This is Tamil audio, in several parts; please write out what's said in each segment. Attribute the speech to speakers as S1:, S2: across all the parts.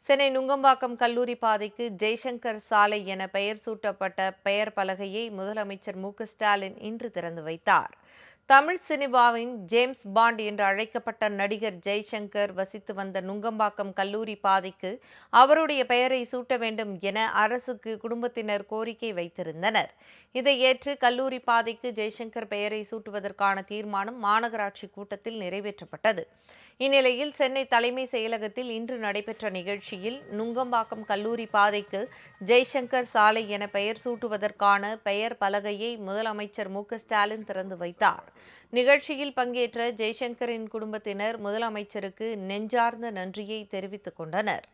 S1: சென்னை நுங்கம்பாக்கம் கல்லூரி பாதைக்கு ஜெய்சங்கர் சாலை என பெயர் சூட்டப்பட்ட பெயர் பலகையை முதலமைச்சர் மு.க.ஸ்டாலின் இன்று திறந்து வைத்தார். தமிழ் சினிமாவின் ஜேம்ஸ் பாண்ட் என்று அழைக்கப்பட்ட நடிகர் ஜெய்சங்கர் வசித்து வந்த நுங்கம்பாக்கம் கல்லூரி பாதைக்கு அவருடைய பெயரை சூட்ட வேண்டும் என அரசுக்கு குடும்பத்தினர் கோரிக்கை வைத்திருந்தனர். இதை ஏற்று கல்லூரி பாதைக்கு ஜெய்சங்கர் பெயரை சூட்டுவதற்கான தீர்மானம் மாநகராட்சி கூட்டத்தில் நிறைவேற்றப்பட்டது. இந்நிலையில் சென்னை தலைமை செயலகத்தில் இன்று நடைபெற்ற நிகழ்ச்சியில் நுங்கம்பாக்கம் கல்லூரி பாதைக்கு ஜெய்சங்கர் சாலை என பெயர் சூட்டுவதற்கான பெயர் பலகையை முதலமைச்சர் மு.க.ஸ்டாலின் திறந்து வைத்தார். நிகழ்ச்சியில் பங்கேற்ற ஜெய்சங்கரின் குடும்பத்தினர் முதலமைச்சருக்கு நெஞ்சார்ந்த நன்றியை தெரிவித்துக் கொண்டனர்.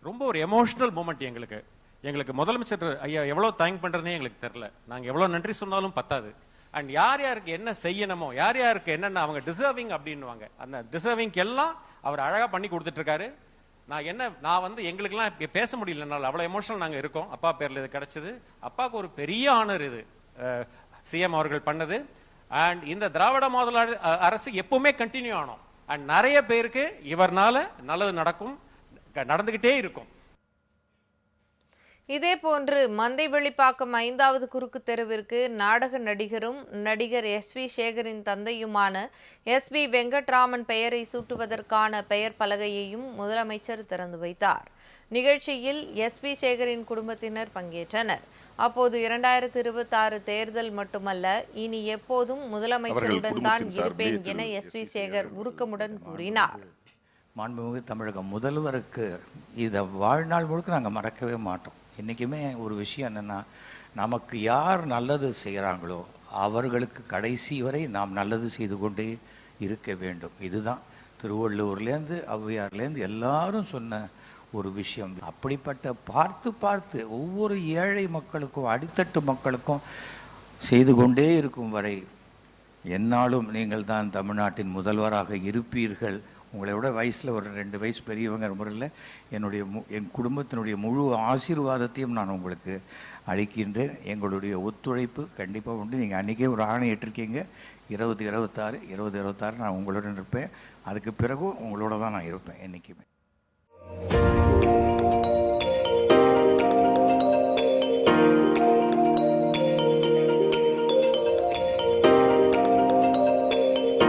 S2: ரொம்ப ஒரு எமோஷனல் மூமெண்ட் எங்களுக்கு முதலமைச்சர் ஐயா எவ்வளவு தேங்க் பண்றதுனே எங்களுக்கு தெரியல. நாங்க எவ்வளவு நன்றி சொன்னாலும் பத்தாது. அண்ட் யார் யாருக்கு என்ன செய்யணுமோ, யார் யாருக்கு என்னென்ன அவங்க டிசர்விங் அப்படின்னுவாங்க, அந்த டிசர்விங்க்கு எல்லாம் அவர் அழகா பண்ணி கொடுத்துட்டு இருக்காரு. நான் வந்து எங்களுக்கெல்லாம் பேச முடியலனால அவ்வளவு எமோஷனல் நாங்க இருக்கோம். அப்பா பேர்ல இது கிடைச்சது. அப்பாவுக்கு ஒரு பெரிய ஆனர் இது சிஎம் அவர்கள் பண்ணது. அண்ட் இந்த திராவிட மாடல் அரசு எப்பவுமே கண்டினியூ ஆனோம். அண்ட் நிறைய பேருக்கு இவர்னால நல்லது நடந்துகிட்டே இருக்கும்.
S1: இதேபோன்று மந்தைவெளிப்பாக்கம் 5வது குறுக்கு தெருவிற்கு நாடக நடிகரும் நடிகர் எஸ்.வி. சேகரின் தந்தையுமான எஸ்.பி. வெங்கட்ராமன் பெயரை சூட்டுவதற்கான பெயர் பலகையையும் முதலமைச்சர் திறந்து வைத்தார். நிகழ்ச்சியில் எஸ்.பி. சேகரின் குடும்பத்தினர் பங்கேற்றனர். அப்போது 2026 தேர்தல் மட்டுமல்ல, இனி எப்போதும் முதலமைச்சருடன் தான் இருப்பேன் என எஸ்.பி. சேகர் உருக்கமுடன் கூறினார்.
S3: மாண்புமிகு தமிழக முதல்வருக்கு இதை வாழ்நாள் முழுக்க நாங்கள் மறக்கவே மாட்டோம். என்றைக்குமே ஒரு விஷயம் என்னென்னா, நமக்கு யார் நல்லது செய்கிறாங்களோ அவர்களுக்கு கடைசி வரை நாம் நல்லது செய்து கொண்டே இருக்க வேண்டும். இதுதான் திருவள்ளூர்லேருந்து ஔவையார்லேருந்து எல்லாரும் சொன்ன ஒரு விஷயம். அப்படிப்பட்ட பார்த்து ஒவ்வொரு ஏழை மக்களுக்கும் அடித்தட்டு மக்களுக்கும் செய்து கொண்டே இருக்கும் வரை என்னாலும் நீங்கள் தான் தமிழ்நாட்டின் முதல்வராக இருப்பீர்கள். உங்களை விட வயசில் ஒரு 2 வயசு பெரியவங்க முறையில் என் குடும்பத்தினுடைய முழு ஆசீர்வாதத்தையும் நான் உங்களுக்கு அளிக்கின்றேன். எங்களுடைய ஒத்துழைப்பு கண்டிப்பாக உண்டு. நீங்கள் அன்றைக்கே ஒரு ஆணை ஏற்றிருக்கீங்க, 2026 நான் உங்களுடன் இருப்பேன். அதுக்கு பிறகும் உங்களோட தான் நான் இருப்பேன் என்றைக்குமே.